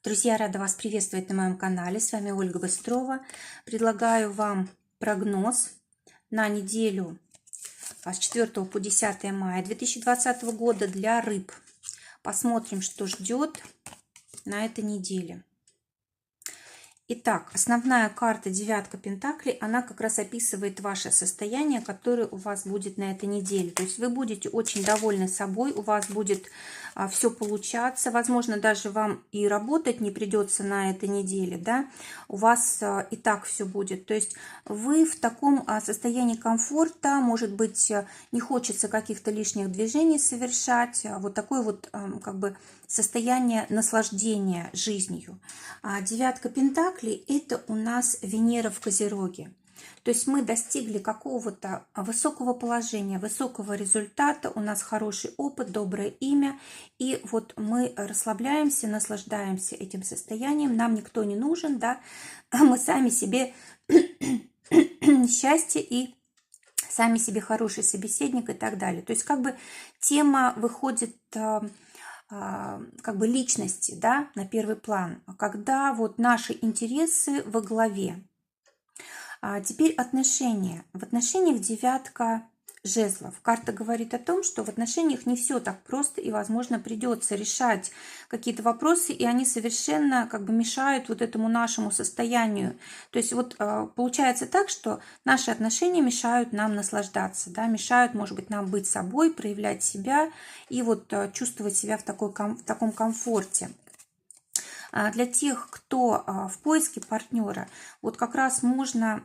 Друзья, рада вас приветствовать на моем канале. С вами Ольга Быстрова. Предлагаю вам прогноз на неделю с 4 по 10 мая 2020 года для рыб. Посмотрим, что ждет на этой неделе. Итак, основная карта девятка пентаклей, она как раз описывает ваше состояние, которое у вас будет на этой неделе. То есть вы будете очень довольны собой, у вас будет все получаться, возможно, даже вам и работать не придется на этой неделе, да, у вас и так все будет. То есть вы в таком состоянии комфорта, может быть, не хочется каких-то лишних движений совершать, вот такое вот как бы состояние наслаждения жизнью. Девятка пентаклей – это у нас Венера в Козероге. То есть мы достигли какого-то высокого положения, высокого результата, у нас хороший опыт, доброе имя, и вот мы расслабляемся, наслаждаемся этим состоянием, нам никто не нужен, да, мы сами себе счастье и сами себе хороший собеседник и так далее. То есть как бы тема выходит как бы личности, да, на первый план, когда вот наши интересы во главе. Теперь отношения. В отношениях девятка жезлов. Карта говорит о том, что в отношениях не все так просто, и, возможно, придется решать какие-то вопросы, и они совершенно как бы мешают вот этому нашему состоянию. То есть вот получается так, что наши отношения мешают нам наслаждаться, да, мешают, может быть, нам быть собой, проявлять себя и вот чувствовать себя в таком комфорте. Для тех, кто в поиске партнера, вот как раз можно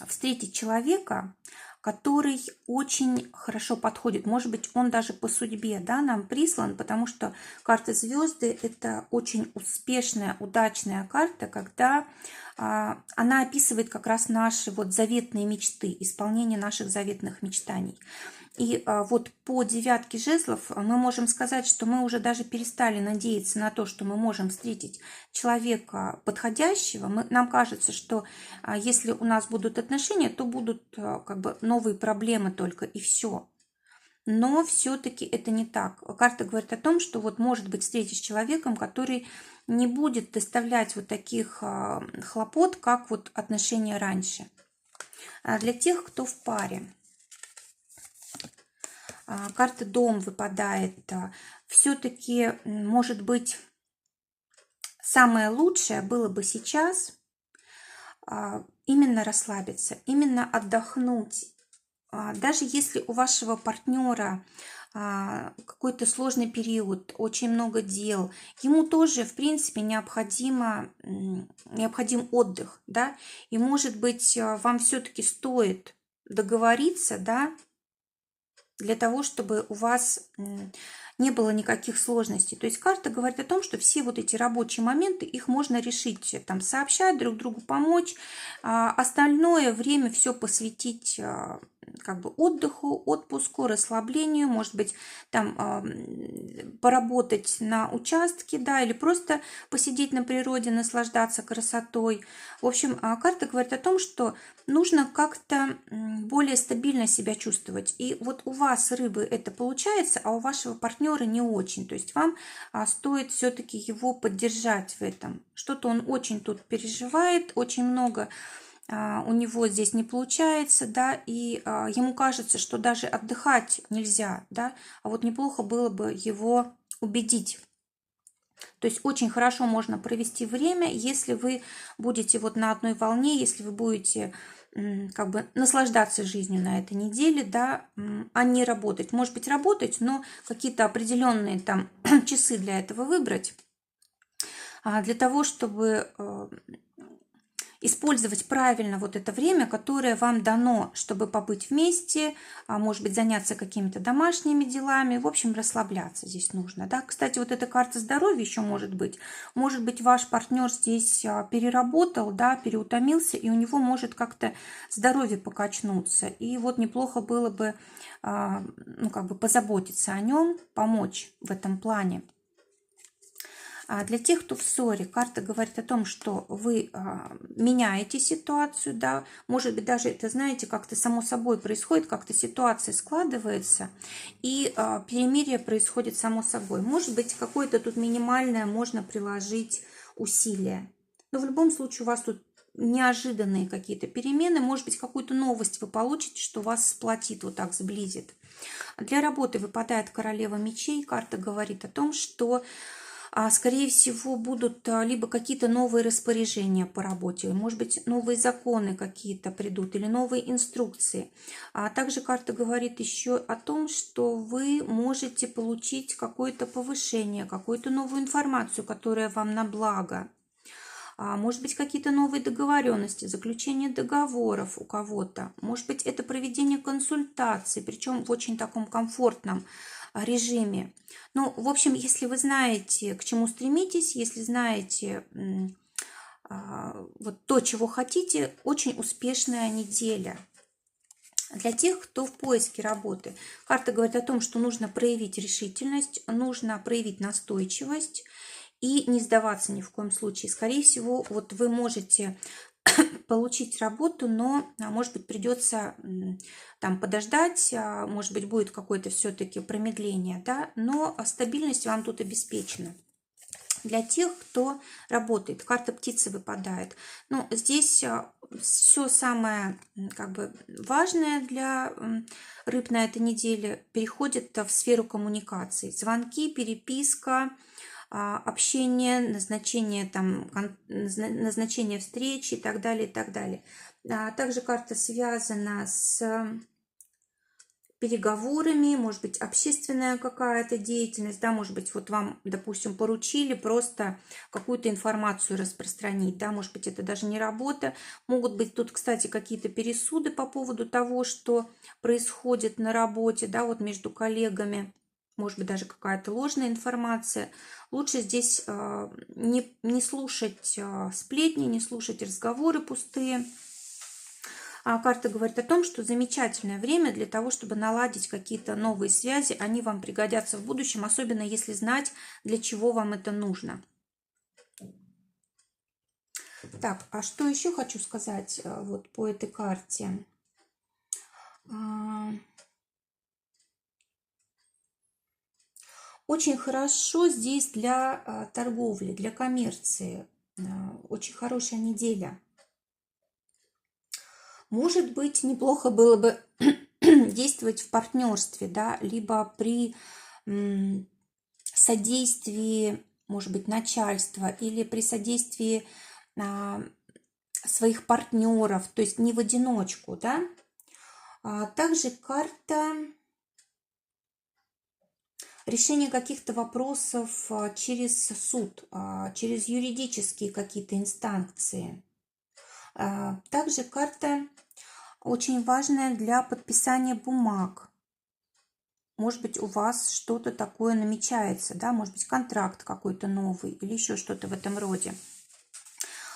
встретить человека, который очень хорошо подходит. Может быть, он даже по судьбе, да, нам прислан, потому что карта звезды – это очень успешная, удачная карта, когда она описывает как раз наши вот заветные мечты, исполнение наших заветных мечтаний. И вот по девятке жезлов мы можем сказать, что мы уже даже перестали надеяться на то, что мы можем встретить человека подходящего. Нам кажется, что если у нас будут отношения, то будут как бы новые проблемы только и все. Но все-таки это не так. Карта говорит о том, что вот может быть встреча с человеком, который не будет доставлять вот таких хлопот, как вот отношения раньше. Для тех, кто в паре. Карта дом выпадает. Все-таки, может быть, самое лучшее было бы сейчас именно расслабиться, именно отдохнуть. Даже если у вашего партнера какой-то сложный период, очень много дел, ему тоже, в принципе, необходим отдых, да, и, может быть, вам все-таки стоит договориться, да, для того, чтобы у вас не было никаких сложностей. То есть карта говорит о том, что все вот эти рабочие моменты, их можно решить, там, сообщать, друг другу помочь, остальное время все посвятить как бы отдыху, отпуску, расслаблению, может быть, там поработать на участке, да, или просто посидеть на природе, наслаждаться красотой. В общем, карта говорит о том, что нужно как-то более стабильно себя чувствовать. И вот у вас, рыбы, это получается, а у вашего партнера не очень. То есть вам стоит все-таки его поддержать в этом. Что-то он очень тут переживает, очень много у него здесь не получается, да, и ему кажется, что даже отдыхать нельзя, да, а вот неплохо было бы его убедить. То есть очень хорошо можно провести время, если вы будете вот на одной волне, если вы будете как бы наслаждаться жизнью на этой неделе, да, а не работать. Может быть, работать, но какие-то определенные там часы для этого выбрать, для того, чтобы использовать правильно вот это время, которое вам дано, чтобы побыть вместе, может быть, заняться какими-то домашними делами, в общем, расслабляться здесь нужно. Да? Кстати, вот эта карта здоровья еще может быть. Может быть, ваш партнер здесь переработал, да, переутомился, и у него может как-то здоровье покачнуться. И вот неплохо было бы, ну, как бы позаботиться о нем, помочь в этом плане. Для тех, кто в ссоре, карта говорит о том, что вы меняете ситуацию, да, может быть, даже это, знаете, как-то само собой происходит, как-то ситуация складывается, и перемирие происходит само собой. Может быть, какое-то тут минимальное можно приложить усилие. Но в любом случае у вас тут неожиданные какие-то перемены, может быть, какую-то новость вы получите, что вас сплотит, вот так сблизит. Для работы выпадает королева мечей. Карта говорит о том, что скорее всего, будут либо какие-то новые распоряжения по работе, может быть, новые законы какие-то придут или новые инструкции. А также карта говорит еще о том, что вы можете получить какое-то повышение, какую-то новую информацию, которая вам на благо. Может быть, какие-то новые договоренности, заключение договоров у кого-то. Может быть, это проведение консультаций, причем в очень таком комфортном режиме. Ну, в общем, если вы знаете, к чему стремитесь, если знаете вот то, чего хотите, очень успешная неделя. Для тех, кто в поиске работы, карта говорит о том, что нужно проявить решительность, нужно проявить настойчивость и не сдаваться ни в коем случае. Скорее всего, вот вы можете получить работу, но, может быть, придется там подождать, может быть, будет какое-то все-таки промедление, да, но стабильность вам тут обеспечена. Для тех, кто работает, карта птицы выпадает. Ну, здесь все самое как бы важное для рыб на этой неделе переходит в сферу коммуникаций. Звонки, переписка, общение, назначение, там, назначение встречи и так далее, и так далее. Также карта связана с переговорами, может быть, общественная какая-то деятельность, да, может быть, вот вам, допустим, поручили просто какую-то информацию распространить, да, может быть, это даже не работа. Могут быть тут, кстати, какие-то пересуды по поводу того, что происходит на работе, да, вот между коллегами. Может быть, даже какая-то ложная информация. Лучше здесь не слушать сплетни, не слушать разговоры пустые. Карта говорит о том, что замечательное время для того, чтобы наладить какие-то новые связи. Они вам пригодятся в будущем, особенно если знать, для чего вам это нужно. Так, а что еще хочу сказать вот по этой карте? Очень хорошо здесь для торговли, для коммерции. Очень хорошая неделя. Может быть, неплохо было бы действовать в партнерстве, да, либо при содействии, может быть, начальства или при содействии своих партнеров, то есть не в одиночку, да. Также карта решения каких-то вопросов через суд, через юридические какие-то инстанции. Также карта очень важная для подписания бумаг. Может быть, у вас что-то такое намечается, да, может быть, контракт какой-то новый или еще что-то в этом роде.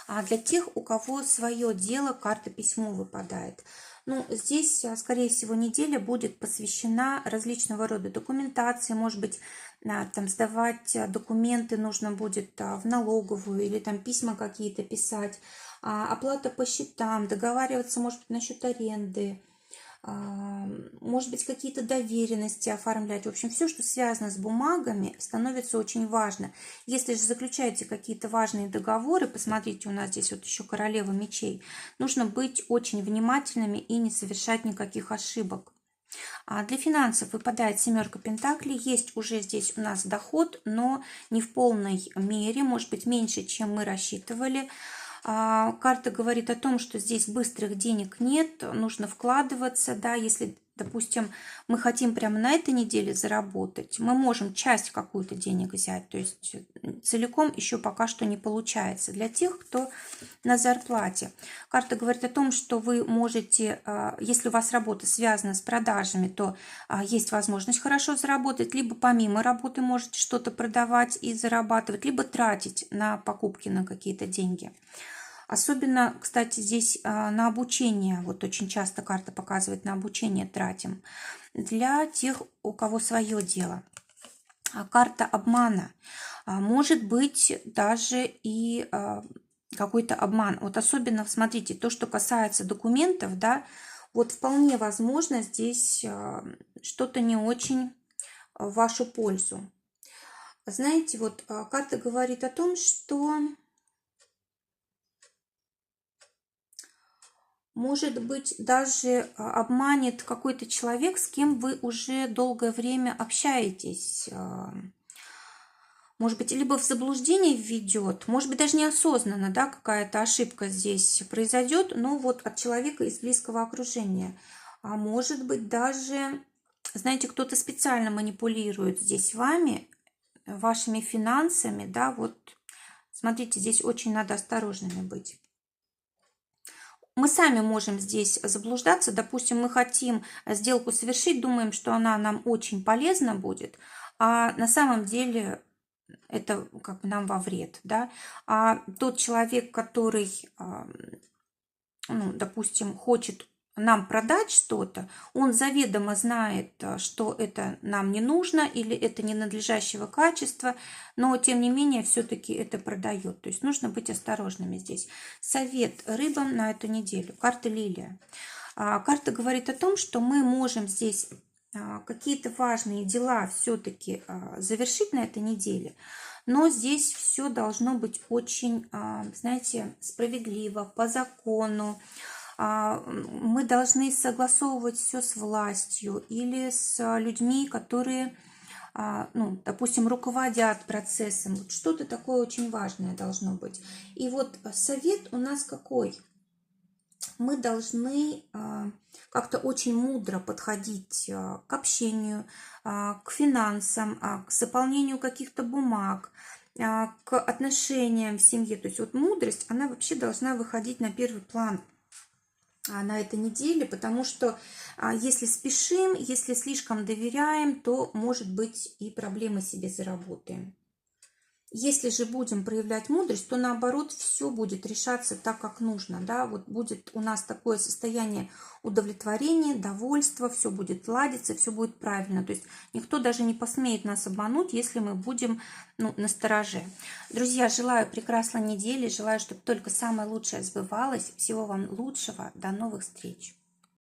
А для тех, у кого свое дело, карта письмо выпадает. Ну, здесь, скорее всего, неделя будет посвящена различного рода документации. Может быть, там сдавать документы нужно будет в налоговую или там письма какие-то писать. Оплата по счетам, договариваться, может быть, насчет аренды. Может быть, какие-то доверенности оформлять. В общем, все, что связано с бумагами, становится очень важно. Если же заключаете какие-то важные договоры, посмотрите, у нас здесь вот еще королева мечей, нужно быть очень внимательными и не совершать никаких ошибок. Для финансов выпадает семерка пентаклей. Есть уже здесь у нас доход, но не в полной мере, может быть, меньше, чем мы рассчитывали. Карта говорит о том, что здесь быстрых денег нет, нужно вкладываться, да, если, допустим, мы хотим прямо на этой неделе заработать, мы можем часть какую-то денег взять, то есть целиком еще пока что не получается. Для тех, кто на зарплате, карта говорит о том, что вы можете, если у вас работа связана с продажами, то есть возможность хорошо заработать, либо помимо работы можете что-то продавать и зарабатывать, либо тратить на покупки, на какие-то деньги. Особенно, кстати, здесь на обучение, вот очень часто карта показывает, на обучение тратим. Для тех, у кого свое дело. карта обмана. Может быть даже и какой-то обман. Вот особенно, смотрите, то, что касается документов, да, вот вполне возможно здесь что-то не очень в вашу пользу. Знаете, вот карта говорит о том, что может быть даже обманет какой-то человек, с кем вы уже долгое время общаетесь. Может быть, либо в заблуждение введет, может быть, даже неосознанно, да, какая-то ошибка здесь произойдет, но вот от человека из близкого окружения. А может быть, даже, знаете, кто-то специально манипулирует здесь вами, вашими финансами, да, вот, смотрите, здесь очень надо осторожными быть. Мы сами можем здесь заблуждаться, допустим, мы хотим сделку совершить, думаем, что она нам очень полезна будет, а на самом деле это как бы нам во вред, да. А тот человек, который, ну, допустим, хочет нам продать что-то, он заведомо знает, что это нам не нужно или это ненадлежащего качества, но тем не менее все-таки это продает. То есть нужно быть осторожными здесь. Совет рыбам на эту неделю. Карта Лилия. Карта говорит о том, что мы можем здесь какие-то важные дела все-таки завершить на этой неделе, но здесь все должно быть очень, знаете, справедливо, по закону. Мы должны согласовывать все с властью или с людьми, которые, ну, допустим, руководят процессом. Вот что-то такое очень важное должно быть. И вот совет у нас какой? Мы должны как-то очень мудро подходить к общению, к финансам, к заполнению каких-то бумаг, к отношениям в семье. То есть вот мудрость, она вообще должна выходить на первый план на этой неделе, потому что если спешим, если слишком доверяем, то, может быть, и проблемы себе заработаем. Если же будем проявлять мудрость, то наоборот все будет решаться так, как нужно. Да? Вот будет у нас такое состояние удовлетворения, довольства, все будет ладиться, все будет правильно. То есть никто даже не посмеет нас обмануть, если мы будем, ну, настороже. Друзья, желаю прекрасной недели, желаю, чтобы только самое лучшее сбывалось. Всего вам лучшего. До новых встреч.